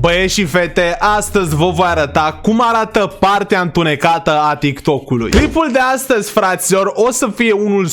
Băieți și fete, astăzi vă voi arăta cum arată partea întunecată a TikTok-ului. Clipul de astăzi, fraților, o să fie unul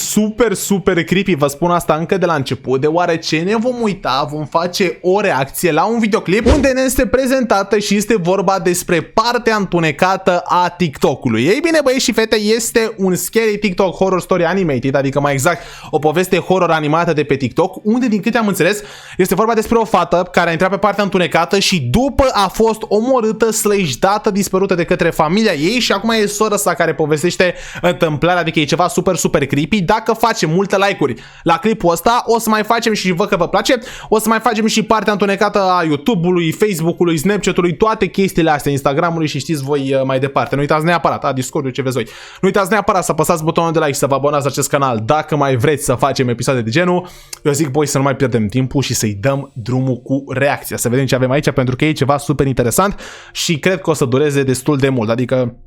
super creepy, vă spun asta încă de la început, deoarece ne vom uita, vom face o reacție la un videoclip unde ne este prezentată și este vorba despre partea întunecată a TikTok-ului. Ei bine, băieți și fete, este un scary TikTok horror story animated, adică mai exact o poveste horror animată de pe TikTok, unde, din câte am înțeles, este vorba despre o fată care a intrat pe partea întunecată și după a fost omorâtă / dată dispărută de către familia ei și acum e sora sa care povestește întâmplarea, adică e ceva super creepy. Dacă facem multe like-uri la clipul ăsta, o să mai facem și văd că vă place, o să mai facem și partea întunecată a YouTube-ului, Facebook-ului, Snapchat-ului, toate chestiile astea, Instagram-ului și știți voi mai departe. Nu uitați neapărat, Discord-ul, ce vezi voi. Nu uitați neapărat să apăsați butonul de like și să vă abonați la acest canal dacă mai vreți să facem episoade de genul. Eu zic, băi, să nu mai pierdem timpul și să-i dăm drumul cu reacția. Să vedem ce avem aici, pentru că e ceva super interesant și cred că o să dureze destul de mult, adică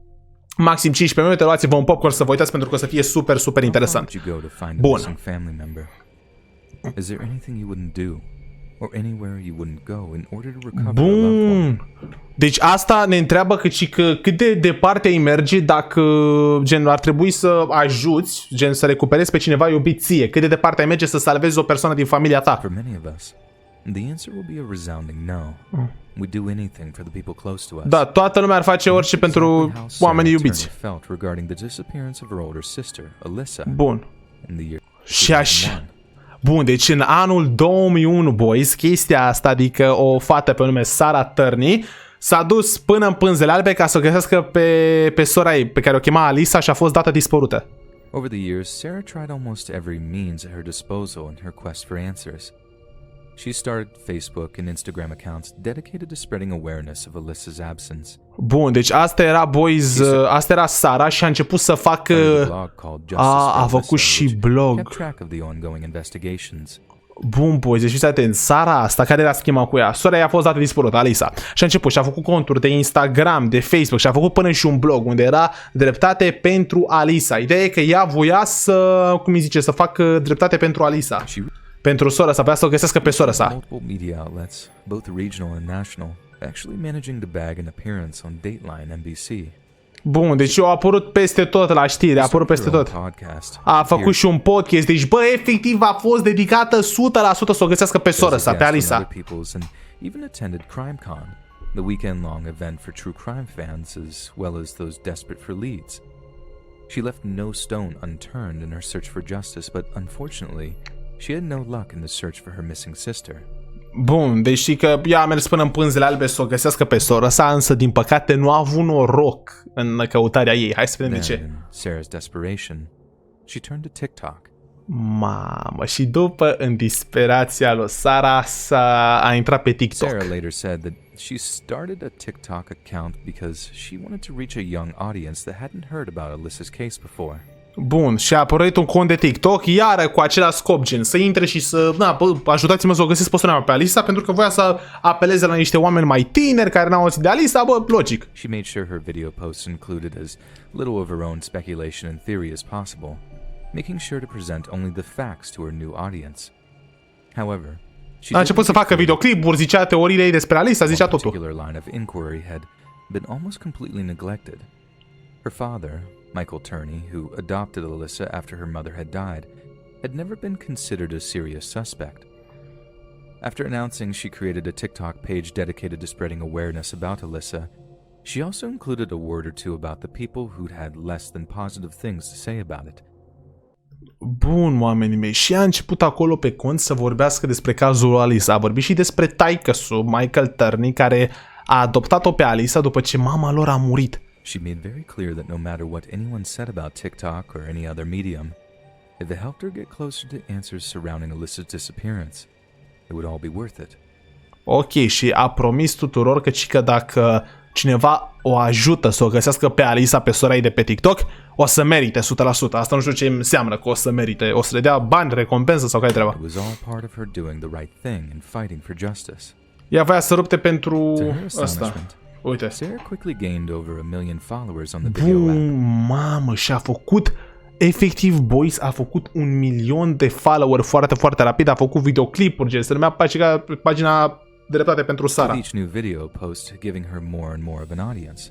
maxim 15 minute, luați-vă un popcorn să vă uitați pentru că o să fie super interesant. Bun. Bun. Deci asta ne întreabă cât de departe ai merge dacă gen ar trebui să ajuți, gen să recuperezi pe cineva iubit ție, cât de departe ai merge să salvezi o persoană din familia ta. Da, toată lumea ar face orice pentru oamenii iubiți. Bun. Și așa. Bun, deci în anul 2001, boys, chestia asta, adică o fată pe nume ARATÂN s-a dus până în Pânzele Albe ca să o găsească pe sora ei, pe care o chema Alisa, și a fost dată dispărută. Over the years, Sarah tried almost every means at her disposal in her quest for answers. She started Facebook and Instagram accounts dedicated to spreading awareness of Alyssa's absence. Bun, deci asta era, boys, asta era Sara și a început să facă... a făcut și blog. Bun, boys, deci fiți atenți, Sara asta, care era schema cu ea? Sora ei a fost dată dispărută, Alisa. Și a început și a făcut conturi de Instagram, de Facebook și a făcut până și un blog unde era dreptate pentru Alisa. Ideea e că ea voia să, cum îi zice, să facă dreptate pentru Alisa. Pentru sora sa, voia să o găsească pe sora sa. Bun, deci a apărut peste tot la știri, a apărut peste tot. A făcut și un podcast, deci bă, efectiv a fost dedicată 100% să o găsească pe sora sa, pe Alisa. The weekend-long event for true crime fans as well as those desperate for leads. She left no stone unturned in her search for justice, but unfortunately, she had no luck in the search for her missing sister. Bun, deci știi că ea a mers până în Pânzele Albe să o găsească pe sora sa, însă din păcate nu a avut noroc în căutarea ei. Hai să vedem de ce. Sarah's desperation, she turned to TikTok. Mamă, și după, în disperația lui Sara, a intrat pe TikTok. Sarah later said that she started a TikTok account because she wanted to reach a young audience that hadn't heard about Alyssa's case before. Bun, și a apărut un cont de TikTok, iară cu același scop, gen, să intre și să, na, bă, ajutați-mă să o găsesc pe sora mea, pe Alisa, pentru că voia să apeleze la niște oameni mai tineri care n-au auzit de Alisa, bă, logic. She made sure her video posts included as little of her own speculation and theory as possible, making sure to present only the facts to her new audience. However, a început să facă videoclipuri, zicea teoriile ei despre Alisa, zicea totul. Particular line of inquiry had been almost completely neglected. Her father, Michael Turney, who adopted Alyssa after her mother had died, had never been considered a serious suspect. After announcing she created a TikTok page dedicated to spreading awareness about Alyssa, she also included a word or two about the people who'd had less than positive things to say about it. Bun, oamenii mei, și a început acolo pe cont să vorbească despre cazul Alisa. A vorbit și despre taică-su, Michael Turney, care a adoptat-o pe Alisa după ce mama lor a murit. She made very clear that no matter what anyone said about TikTok or any other medium, if it helped her get closer to answers surrounding Alyssa's disappearance, it would all be worth it. Ok, și a promis tuturor că dacă cineva o ajută să o găsească pe Alisa, pe sora ei de pe TikTok, o să merite 100%. Asta nu știu ce înseamnă că o să merite. O să le dea bani, recompensă sau care treaba. It was all part of her doing the right thing and fighting for justice. Ea voia să lupte pentru asta. Uite. Sarah quickly gained over 1 million followers on the video app. Mamă, și a făcut efectiv, boys, a făcut 1 milion de follower foarte rapid, a făcut videoclipuri, se numea pagina dreptate pentru with Sara. each new video post giving her more and more of an audience.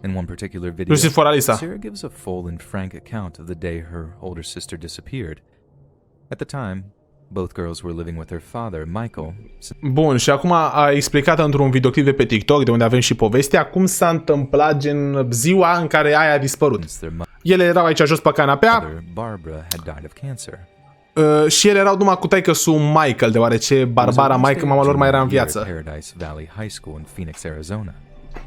In one particular video, Inclusiv fără Alisa. Sarah gives a full and frank account of the day her older sister disappeared. At the time, both girls were living with their father, Michael. Bun, și acum a explicat într-un videoclip de pe TikTok, de unde avem și povestea, cum s-a întâmplat gen ziua în care aia a dispărut. Ele erau aici jos pe canapea Barbara had died of cancer. Și ele erau numai cu taică-su Michael, deoarece Barbara, mama lor, mai era în viață. Paradise Valley High School in Phoenix, Arizona.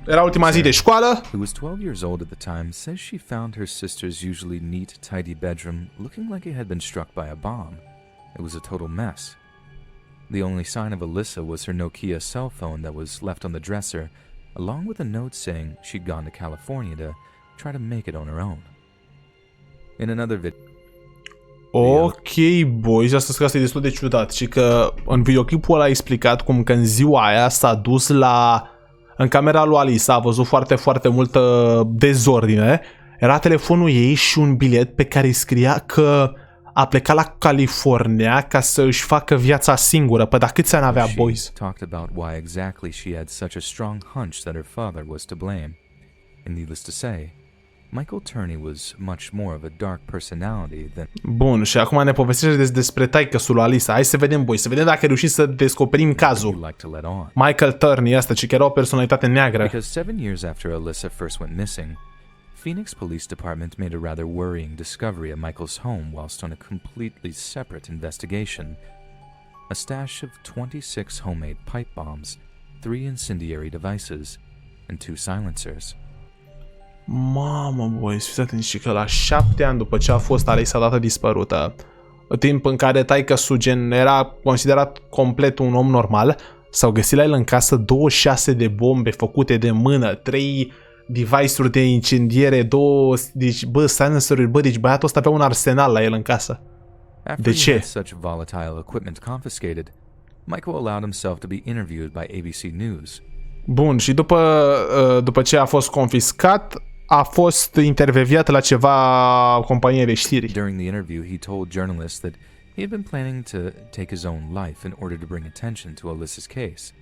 Era ultima zi de școală. Who was 12 years old at the time, says she found her sister's usually neat, tidy bedroom looking like it had been struck by a bomb. It was a total mess. The only sign of Alyssa was her Nokia cell phone that was left on the dresser, along with a note saying she'd gone to California to try to make it on her own. In another video... Ok, boys, asta e destul de ciudat. Și că în videoclipul ăla a explicat cum că în ziua aia s-a dus în camera lui Alisa, a văzut foarte, foarte multă dezordine. Era telefonul ei și un bilet pe care îi scria că a plecat la California ca să își facă viața singură. Păi dar câți ani avea, boys? Talked about why exactly she had such a strong hunch that her father was to blame. And needless to say, Michael Turney was much more of a dark personality than... Bun, și acum ne povestește despre taică-sul lui Alisa. Hai să vedem, boys, să vedem dacă reușim să descoperim cazul. Michael Turney, asta, ci că era o personalitate neagră. Because 7 years after Alyssa first went missing, Phoenix Police Department made a rather worrying discovery at Michael's home whilst on a completely separate investigation. A stash of 26 homemade pipe bombs, 3 incendiary devices, and 2 silencers. Mamă, boys, fiți atenți, și că la 7 ani după ce a fost Alisa dată dispărută, timp în care taică-su gen era considerat complet un om normal, s-au găsit la el în casă 26 de bombe făcute de mână, 3 device-uri de incendiere, 2, deci, bă, silencer-uri, bă, deci băiatul ăsta avea un arsenal la el în casă. De ce? Such volatile equipment confiscated, Michael allowed himself to be interviewed by ABC News. Bun, și după ce a fost confiscat, a fost intervieviat la ceva companie de știri. During the interview, he told journalists that he had been planning to take his own life in order to bring attention to Alyssa's case.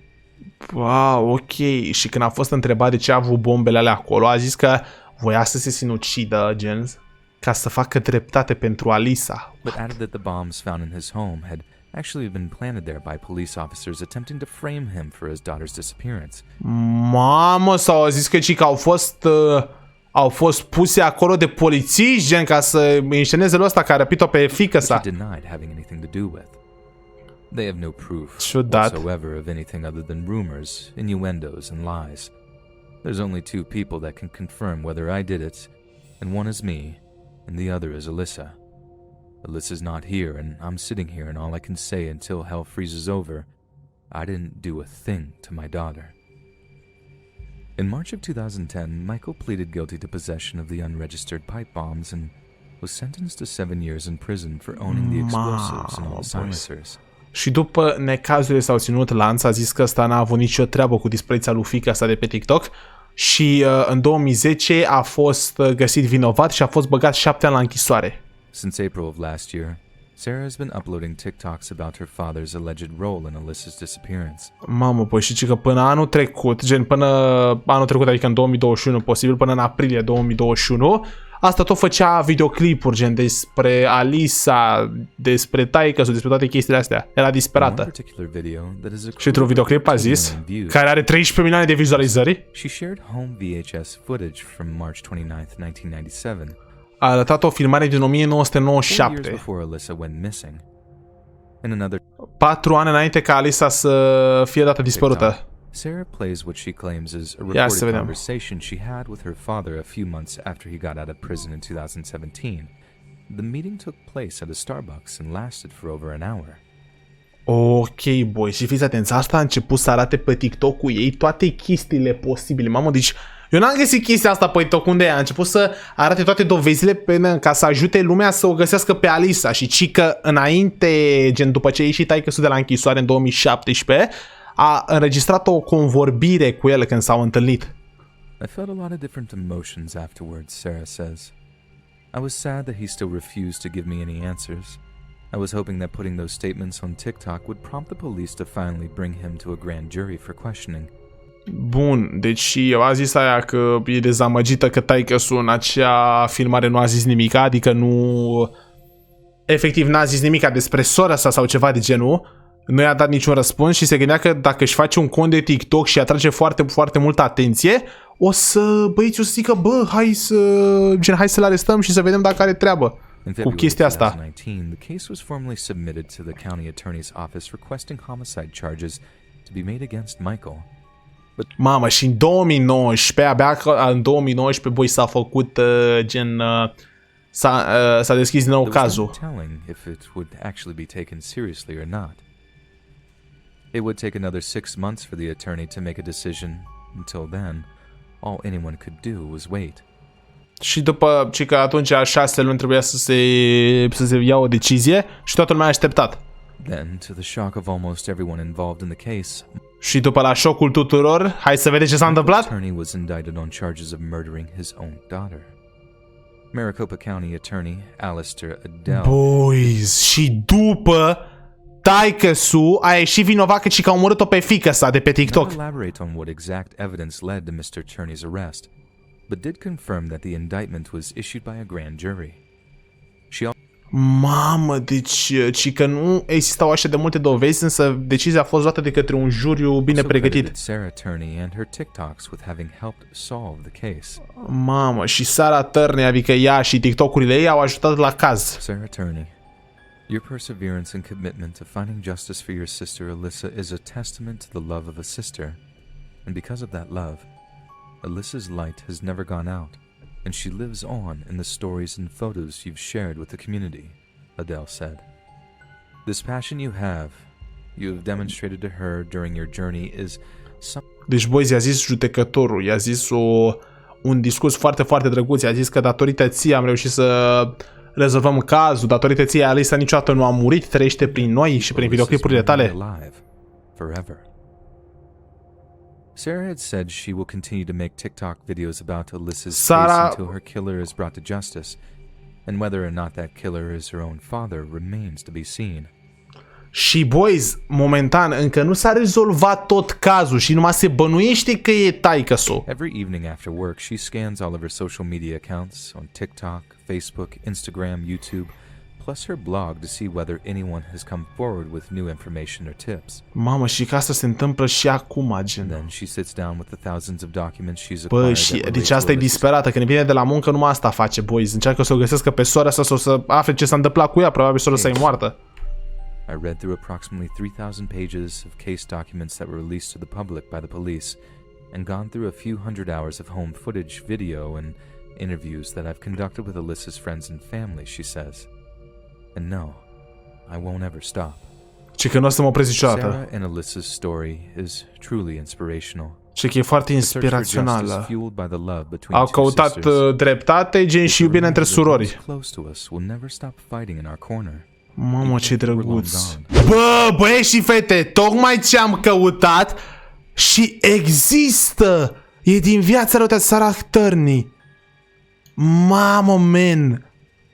Wow, ok. Și când a fost întrebat de ce a avut bombele alea acolo, a zis că voia să se sinucidă, gens, ca să facă dreptate pentru Alisa. But added that the bombs found in his home had actually been planted there by police officers attempting to frame him for his daughter's disappearance. Mamă, sau a zis că au fost puse acolo de polițiști, gen, ca să înșeneze lui ăsta care a răpit-o pe fiică sa. Denied having anything to do with. They have no proof whatsoever of anything other than rumors, innuendos, and lies. There's only 2 people that can confirm whether I did it, and one is me, and the other is Alyssa. Alyssa's not here, and I'm sitting here, and all I can say until hell freezes over, I didn't do a thing to my daughter. In March of 2010, Michael pleaded guilty to possession of the unregistered pipe bombs and was sentenced to 7 years in prison for owning the explosives and all the silencers. Și după necazurile s-au ținut lanț, a zis că ăsta n-a avut nicio treabă cu dispariția lui fiica sa de pe TikTok și în 2010 a fost găsit vinovat și a fost băgat 7 ani la închisoare. Since April of last year, Sarah has been uploading TikToks about her father's alleged role in Alyssa's disappearance. Mamă, păi și că până anul trecut, adică în 2021, posibil până în aprilie 2021, asta tot făcea videoclipuri, gen, despre Alisa, despre taică-su, despre toate chestiile astea. Era disperată. Și într-un videoclip a zis, care are 13 milioane de vizualizări, she shared home VHS footage from March 29th, 1997. A arătat o filmare din 1997. 4 ani înainte ca Alisa să fie dată dispărută. Sarah plays what she claims is a recorded conversation she had with her father a few months after he got out of prison in 2017. The meeting took place at a Starbucks and lasted for over an hour. Ok, boy, și fiți atenți, asta a început să arate pe TikTok-ul ei toate chestiile posibile. Mamă, deci eu n-am găsit chestia asta pe TikTok unde a început să arate toate dovezile ca să ajute lumea să o găsească pe Alisa. Și cică înainte, gen după ce a ieșit taică-su de la închisoare în 2017, a înregistrat o convorbire cu el când s-au întâlnit. I felt a lot of different emotions afterwards, Sarah says. I was sad that he still refused to give me any answers. I was hoping that putting those statements on TikTok would prompt the police to finally bring him to a grand jury for questioning. Bun, deci eu a zis aia că e dezamăgită că taică-su în acea filmare nu a zis nimica, adică nu... Efectiv n-a zis nimica despre sora sa sau ceva de genul. Nu i-a dat niciun răspuns și se gândea că dacă își face un cont de TikTok și atrage foarte, foarte multă atenție, o să, băieții o să zică, bă, hai să-l arestăm și să vedem dacă are treabă cu chestia asta. In February 2019, the case was formally submitted to the county attorney's office requesting homicide charges to be made against Michael. Mamă, și în 2019, abia în 2019, băi, s-a făcut s-a deschis din nou cazul. It would take another 6 months for the attorney to make a decision. Until then, all anyone could do was wait. Și după ce că atunci 6 luni trebuia să se ia o decizie și toată lumea a așteptat. Then, to the shock of almost everyone involved in the case, și după la șocul tuturor, hai să vedeți ce s-a întâmplat? The attorney was indicted on charges of murdering his own daughter. Maricopa County Attorney Alistair Adele. Boys, și după taică-su a ieșit vinovat că a omorât-o pe fiică-sa de pe TikTok. Not elaborate on what exact evidence led to Mr. Turney's arrest, but did confirm that the indictment was issued by a grand jury. Mamă, deci că nu existau așa de multe dovezi, însă decizia a fost luată de către un juriu bine pregătit. Sarah Turney and her TikToks with having helped solve the case. Mamă, și Sarah Turney, adică ea și TikTok-urile ei au ajutat la caz. Sarah Turney, your perseverance and commitment to finding justice for your sister Alyssa is a testament to the love of a sister. And because of that love, Alyssa's light has never gone out. And she lives on in the stories and photos you've shared with the community, Adele said. This passion you have demonstrated to her during your journey is Deci, boys, i-a zis judecătorul, i-a zis un discurs foarte, foarte drăguț, i-a zis că datorită ție am reușit să rezolvăm cazul, datorită ție Alisa niciodată nu a murit, trăiește prin noi și prin videoclipurile tale. Forever. Sarah had said she will continue to make TikTok videos about Alyssa's case until her killer is brought to justice, and whether or not that killer is her own father remains to be seen. Și, boys, momentan încă nu s-a rezolvat tot cazul și numai se bănuiește că e taică-su. Every evening after work, she scans all of her social media accounts on TikTok, Facebook, Instagram, YouTube, plus her blog to see whether anyone has come forward with new information or tips. Mamă, și că asta se întâmplă și acum, gen. And then she sits down with the thousands of documents she's acquired. Bă, și deci asta e disperată, când vine de la muncă numai asta face, boys. Încearcă să o găsească pe sora sa sau să afle ce s-a întâmplat cu ea, probabil sora sa e moartă. I read through approximately 3,000 pages of case documents that were released to the public by the police and gone through a few hundred hours of home footage, video, and interviews that I've conducted with Alyssa's friends and family, she says. And no, I won't ever stop. Ce că nu o să mă opresc niciodată. Sarah and Alyssa's story is truly inspirational. Ce că e foarte inspirațională. Au căutat dreptate, gen și iubire între surori. Mamă, ce drăguț. Bă, băieți și fete, tocmai ce am căutat și există. E din viața lui Sarah Turney. Mamă, men.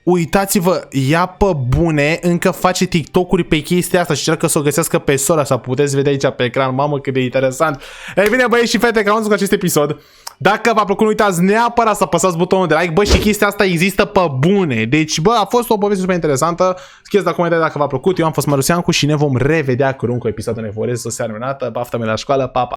Uitați-vă, ea pe bune încă face TikTok-uri pe chestia asta și încearcă să o găsească pe sora sa. Puteți vedea aici pe ecran, mamă, cât de interesant. Ei bine, băieți și fete, că am văzut cu acest episod. Dacă v-a plăcut, nu uitați neapărat să apăsați butonul de like. Bă, și chestia asta există pe bune. Deci, bă, a fost o poveste super interesantă. Scrieți la comentarii dacă v-a plăcut. Eu am fost Marusiancu și ne vom revedea curând cu episodul nevoie. Să seară minunată, baftă-mi la școală, pa, pa.